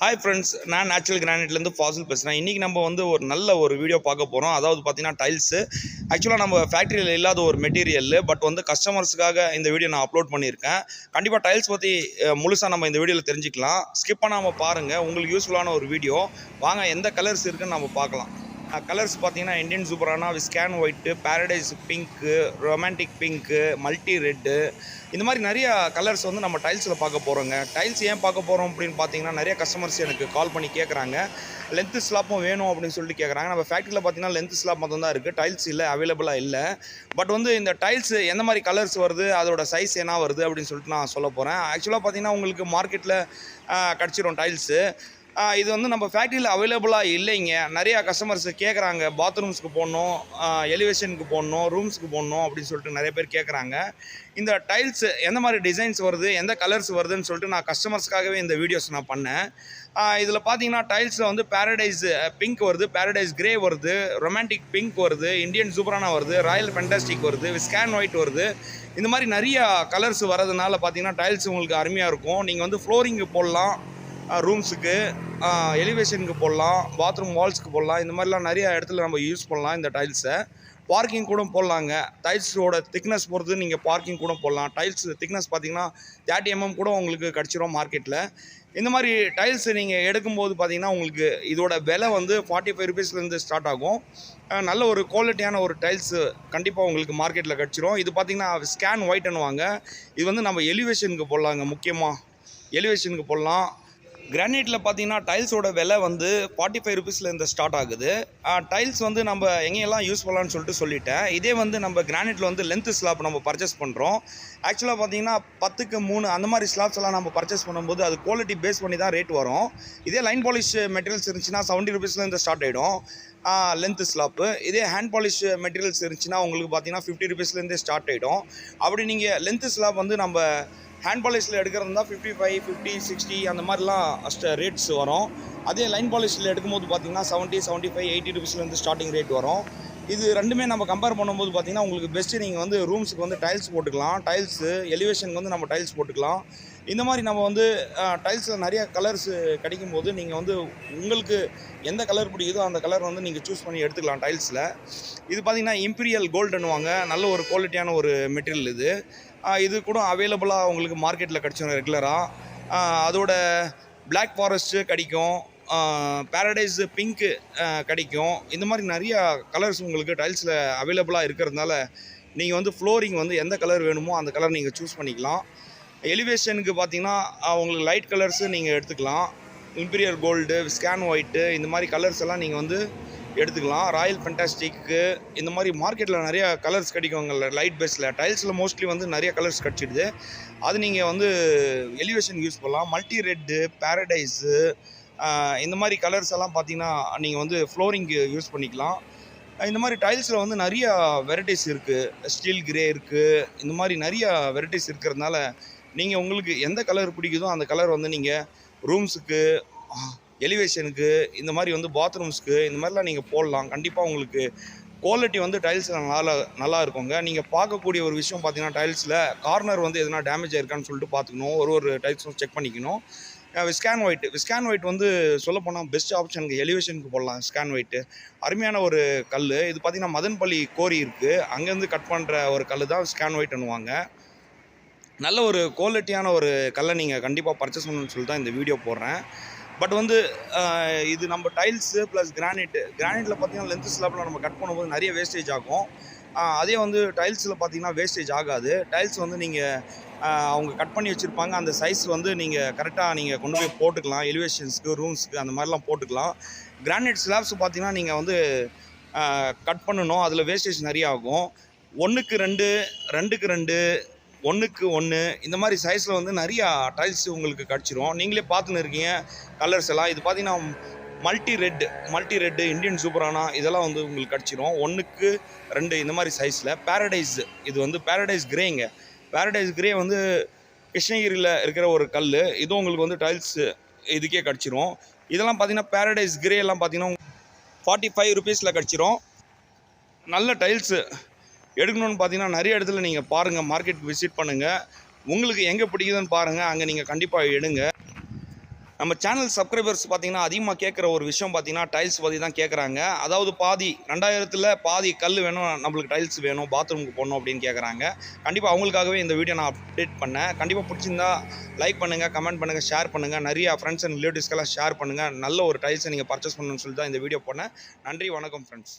Hi friends, நான் natural கிரானைட்லேருந்து Fazil பேசுகிறேன். இன்றைக்கி நம்ம வந்து ஒரு நல்ல ஒரு வீடியோ பார்க்க போகிறோம். அதாவது பார்த்திங்கன்னா டைல்ஸு. ஆக்சுவலாக நம்ம ஃபேக்ட்ரியில் இல்லாத ஒரு மெட்டீரியல், பட் வந்து கஸ்டமர்ஸுக்காக இந்த வீடியோ நான் அப்லோட் பண்ணியிருக்கேன். கண்டிப்பாக டைல்ஸ் பற்றி முழுசாக நம்ம இந்த வீடியோவில் தெரிஞ்சுக்கலாம். ஸ்கிப் பண்ணாமல் பாருங்கள், உங்களுக்கு யூஸ்ஃபுல்லான ஒரு வீடியோ. வாங்க எந்த கலர்ஸ் இருக்குதுன்னு நம்ம பார்க்கலாம். கலர்ஸ் பார்த்தீங்கன்னா இந்தியன் சூப்பரானா, விஸ்கேன் white, paradise pink, romantic pink, multi red, இந்த மாதிரி நிறைய கலர்ஸ் வந்து நம்ம டைல்ஸில் பார்க்க போகிறோங்க. டைல்ஸ் ஏன் பார்க்க போகிறோம் அப்படின்னு பார்த்தீங்கன்னா, நிறைய கஸ்டமர்ஸ் எனக்கு கால் பண்ணி கேட்குறாங்க, லென்த்து ஸ்லாப்பும் வேணும் அப்படின்னு சொல்லிட்டு கேட்குறாங்க. நம்ம ஃபேக்ட்ரியில் பார்த்தீங்கன்னா லென்த்து ஸ்லாப் மட்டும் தான் இருக்குது, டைல்ஸ் இல்லை, அவைலபிளாக இல்லை. பட் வந்து இந்த டைல்ஸ் எந்த மாதிரி கலர்ஸ் வருது, அதோட சைஸ் என்ன வருது அப்படின்னு சொல்லிட்டு நான் சொல்ல போகிறேன். ஆக்சுவலாக பார்த்தீங்கன்னா உங்களுக்கு மார்க்கெட்டில் கிடச்சிரும் டைல்ஸு. இது வந்து நம்ம ஃபேக்ட்ரியில் அவைலபிளாக இல்லைங்க. நிறையா கஸ்டமர்ஸ் கேட்குறாங்க, பாத்ரூம்ஸ்க்கு போடணும், எலிவேஷனுக்கு போடணும், ரூம்ஸுக்கு போடணும் அப்படின்னு சொல்லிட்டு நிறைய பேர் கேட்குறாங்க. இந்த டைல்ஸ் எந்த மாதிரி டிசைன்ஸ் வருது, எந்த கலர்ஸ் வருதுன்னு சொல்லிட்டு நான் கஸ்டமர்ஸ்க்காகவே இந்த வீடியோஸ் நான் பண்ணேன். இதில் பார்த்தீங்கன்னா டைல்ஸில் வந்து பேரடைஸ் பிங்க் வருது, பேரடைஸ் கிரே வருது, ரொமான்டிக் பிங்க் வருது, இந்தியன் சூப்பரானா வருது, ராயல் ஃபென்டாஸ்டிக் வருது, விஸ்கேன் ஒயிட் வருது. இந்த மாதிரி நிறையா கலர்ஸ் வரதுனால பார்த்தீங்கன்னா டைல்ஸ் உங்களுக்கு அருமையாக இருக்கும். நீங்கள் வந்து ஃப்ளோரிங்கு போடலாம், ரூம்ஸுக்கு, எலிவேஷனுக்கு போடலாம், பாத்ரூம் வால்ஸுக்கு போடலாம். இந்த மாதிரிலாம் நிறைய இடத்துல நம்ம யூஸ் பண்ணலாம் இந்த டைல்ஸை. பார்க்கிங் கூட போடலாங்க. டைல்ஸோட திக்னஸ் பொறுத்து நீங்கள் பார்க்கிங் கூட போடலாம். டைல்ஸ் திக்னஸ் பார்த்தீங்கன்னா 30 mm கூட உங்களுக்கு கிடச்சிரும் மார்க்கெட்டில். இந்த மாதிரி டைல்ஸ் நீங்கள் எடுக்கும்போது பார்த்தீங்கன்னா உங்களுக்கு இதோட விலை வந்து 45 rupeesலேருந்து ஸ்டார்ட் ஆகும். நல்ல ஒரு குவாலிட்டியான ஒரு டைல்ஸு கண்டிப்பாக உங்களுக்கு மார்க்கெட்டில் கிடச்சிரும். இது பார்த்தீங்கன்னா ஸ்கேன் ஒயிட்னுவாங்க. இது வந்து நம்ம எலிவேஷனுக்கு போடலாங்க. முக்கியமாக எலிவேஷனுக்கு போடலாம். கிரானைட்டில் பார்த்தீங்கன்னா டைல்ஸோட விலை வந்து 45 rupeesலேருந்து ஸ்டார்ட் ஆகுது. டைல்ஸ் வந்து நம்ம எங்கெல்லாம் யூஸ் பண்ணலான்னு சொல்லிட்டேன். இதே வந்து நம்ம கிரானைட்டில் வந்து லென்த்து ஸ்லாப் நம்ம பர்ச்சேஸ் பண்ணுறோம். ஆக்சுவலாக பார்த்தீங்கன்னா 10க்கு 3 அந்த மாதிரி ஸ்லாப்ஸ் எல்லாம் நம்ம பர்ச்சேஸ் பண்ணும்போது அது குவாலிட்டி பேஸ் பண்ணி தான் ரேட் வரும். இதே லைன் பாலிஷ் மெட்டீரியல்ஸ் இருந்துச்சுன்னா 70 rupeesலேருந்து ஸ்டார்ட் ஆகிடும் லென்த்து ஸ்லாப்பு. இதே ஹேண்ட் பாலிஷ் மெட்டீரியல்ஸ் இருந்துச்சுன்னா உங்களுக்கு பார்த்தீங்கன்னா 50 rupeesலேருந்தே ஸ்டார்ட் ஆகிடும். அப்படி நீங்கள் லென்த்து ஸ்லாப் வந்து நம்ம ஹேண்ட் பாலிஷில் எடுக்கிறது தான் 55, 50, 60 அந்த மாதிரிலாம் ரேட்ஸ் வரும். அதே லைன் பாலிஷில் எடுக்கும்போது பார்த்தீங்கன்னா 70, 75, 80 rupeesலேருந்து ஸ்டார்டிங் ரேட் வரும். இது ரெண்டுமே நம்ம கம்பேர் பண்ணும்போது பார்த்தீங்கன்னா உங்களுக்கு பெஸ்ட்டு நீங்கள் வந்து ரூம்ஸுக்கு வந்து டைல்ஸ் போட்டுக்கலாம், டைல்ஸு எலிவேஷனுக்கு வந்து நம்ம டைல்ஸ் போட்டுக்கலாம். இந்த மாதிரி நம்ம வந்து டைல்ஸில் நிறைய கலர்ஸ் கிடைக்கும்போது நீங்கள் வந்து உங்களுக்கு எந்த கலர் பிடிக்குதோ அந்த கலர் வந்து நீங்கள் சூஸ் பண்ணி எடுத்துக்கலாம் டைல்ஸில். இது பார்த்திங்கன்னா இம்பீரியல் கோல்டுன்னுவாங்க. நல்ல ஒரு குவாலிட்டியான ஒரு மெட்டீரியல் இது. இது கூட அவைலபிளாக உங்களுக்கு மார்க்கெட்டில் கிடச்சிடும் ரெகுலராக. அதோட பிளாக் ஃபாரஸ்ட்டு கிடைக்கும், பேரடைஸ் பிங்க்கு கிடைக்கும். இந்த மாதிரி நிறையா கலர்ஸ் உங்களுக்கு டைல்ஸில் அவைலபிளாக இருக்கிறதுனால நீங்கள் வந்து ஃப்ளோரிங் வந்து எந்த கலர் வேணுமோ அந்த கலர் நீங்கள் சூஸ் பண்ணிக்கலாம். எலிவேஷனுக்கு பார்த்தீங்கன்னா உங்களுக்கு லைட் கலர்ஸு நீங்கள் எடுத்துக்கலாம். இம்பீரியல் கோல்டு, ஸ்கேன் ஒயிட்டு, இந்த மாதிரி கலர்ஸ் எல்லாம் நீங்கள் வந்து எடுத்துக்கலாம். ராயல் ஃபென்டாஸ்டிக்கு, இந்த மாதிரி மார்க்கெட்டில் நிறைய கலர்ஸ் கிடைக்குங்க லைட் பேஸில். டைல்ஸில் மோஸ்ட்லி வந்து நிறைய கலர்ஸ் கிடச்சிடுது. அது நீங்கள் வந்து எலிவேஷன் யூஸ் பண்ணலாம். மல்டி ரெட்டு, பேரடைஸு, இந்த மாதிரி கலர்ஸ் எல்லாம் பார்த்தீங்கன்னா நீங்கள் வந்து ஃப்ளோரிங்கு யூஸ் பண்ணிக்கலாம். இந்த மாதிரி டைல்ஸில் வந்து நிறைய வெரைட்டிஸ் இருக்குது. ஸ்டீல் கிரே இருக்குது. இந்த மாதிரி நிறைய வெரைட்டிஸ் இருக்கிறதுனால நீங்கள் உங்களுக்கு எந்த கலர் பிடிக்குதோ அந்த கலர் வந்து நீங்கள் ரூம்ஸுக்கு, எலிவேஷனுக்கு, இந்த மாதிரி வந்து பாத்ரூம்ஸ்க்கு, இந்த மாதிரிலாம் நீங்கள் போடலாம். கண்டிப்பாக உங்களுக்கு குவாலிட்டி வந்து டைல்ஸில் நல்லா இருக்குங்க. நீங்கள் பார்க்கக்கூடிய ஒரு விஷயம் பார்த்தீங்கன்னா டைல்ஸில் கார்னர் வந்து எதனா டேமேஜ் ஆயிருக்கான்னு சொல்லிட்டு பார்த்துக்கணும். ஒரு டைல்ஸும் செக் பண்ணிக்கணும். விஸ்கேன் ஒயிட் வந்து சொல்லப்போனால் பெஸ்ட் ஆப்ஷனுக்கு எலிவேஷனுக்கு போடலாம். ஸ்கேன் ஒயிட்டு அருமையான ஒரு கல். இது பார்த்திங்கன்னா மதன்பள்ளி கோரி இருக்குது, அங்கேருந்து கட் பண்ணுற ஒரு கல் தான் ஸ்கேன் ஒயிட்னுவாங்க. நல்ல ஒரு குவாலிட்டியான ஒரு கல்லை நீங்கள் கண்டிப்பாக பர்ச்சேஸ் பண்ணணும்னு சொல்லி தான் இந்த வீடியோ போடுறேன். பட் வந்து இது நம்ம டைல்ஸு ப்ளஸ் கிரானைட்டில் பார்த்தீங்கன்னா லென்த்து ஸ்லாப்பில் நம்ம கட் பண்ணும்போது நிறைய வேஸ்டேஜ் ஆகும். அதே வந்து டைல்ஸில் பார்த்தீங்கன்னா வேஸ்டேஜ் ஆகாது. டைல்ஸ் வந்து நீங்கள் அவங்க கட் பண்ணி வச்சுருப்பாங்க, அந்த சைஸ் வந்து நீங்கள் கரெக்டாக நீங்கள் கொண்டு போய் போட்டுக்கலாம். எலிவேஷன்ஸுக்கு, ரூம்ஸுக்கு அந்த மாதிரிலாம் போட்டுக்கலாம். கிரானைட் ஸ்லாப்ஸ் பார்த்தீங்கன்னா நீங்கள் வந்து கட் பண்ணணும், அதில் வேஸ்டேஜ் நிறைய ஆகும். 1க்கு 2, 2க்கு 2, 1க்கு 1 இந்த மாதிரி சைஸில் வந்து நிறையா டைல்ஸ் உங்களுக்கு கிடச்சிரும். நீங்களே பார்த்துன்னு இருக்கீங்க கலர்ஸ் எல்லாம். இது பார்த்தீங்கன்னா மல்டி ரெட்டு, இந்தியன் சூப்பரானா, இதெல்லாம் வந்து உங்களுக்கு கிடச்சிரும் 1க்கு 2 இந்த மாதிரி சைஸில். பேரடைஸ், இது வந்து பேரடைஸ் கிரேங்க. பேரடைஸ் கிரே வந்து கிருஷ்ணகிரியில் இருக்கிற ஒரு கல். இதுவும் உங்களுக்கு வந்து டைல்ஸ் இதுக்கே கிடச்சிரும். இதெல்லாம் பார்த்தீங்கன்னா பேரடைஸ் கிரே எல்லாம் பார்த்தீங்கன்னா 45 rupeesல கிடச்சிரும். நல்ல டைல்ஸு எடுக்கணும்னு பார்த்தீங்கன்னா நிறைய இடத்துல நீங்கள் பாருங்கள், மார்க்கெட்டுக்கு விசிட் பண்ணுங்கள். உங்களுக்கு எங்கே பிடிக்குதுன்னு பாருங்கள், அங்கே நீங்கள் கண்டிப்பாக எடுங்க. நம்ம சேனல் சப்ஸ்கிரைபர்ஸ் பார்த்தீங்கன்னா அதிகமாக கேட்குற ஒரு விஷயம் பார்த்தீங்கன்னா டைல்ஸ் பற்றி தான் கேட்குறாங்க. அதாவது பாதி 2000ல் பாதி கல் வேணும், நம்மளுக்கு டைல்ஸ் வேணும், பாத்ரூமுக்கு போடணும் அப்படின்னு கேட்குறாங்க. கண்டிப்பாக அவங்களுக்காகவே இந்த வீடியோ நான் அப்டேட் பண்ணேன். கண்டிப்பாக பிடிச்சிருந்தா லைக் பண்ணுங்கள், கமெண்ட் பண்ணுங்கள், ஷேர் பண்ணுங்கள். நிறைய ஃப்ரெண்ட்ஸ் அண்ட் ரிலேட்டிவ்ஸ்க்கெல்லாம் ஷேர் பண்ணுங்கள். நல்ல ஒரு டைல்ஸை நீங்கள் பர்ச்சேஸ் பண்ணணும்னு சொல்லி தான் இந்த வீடியோ போனேன். நன்றி, வணக்கம் ஃப்ரெண்ட்ஸ்.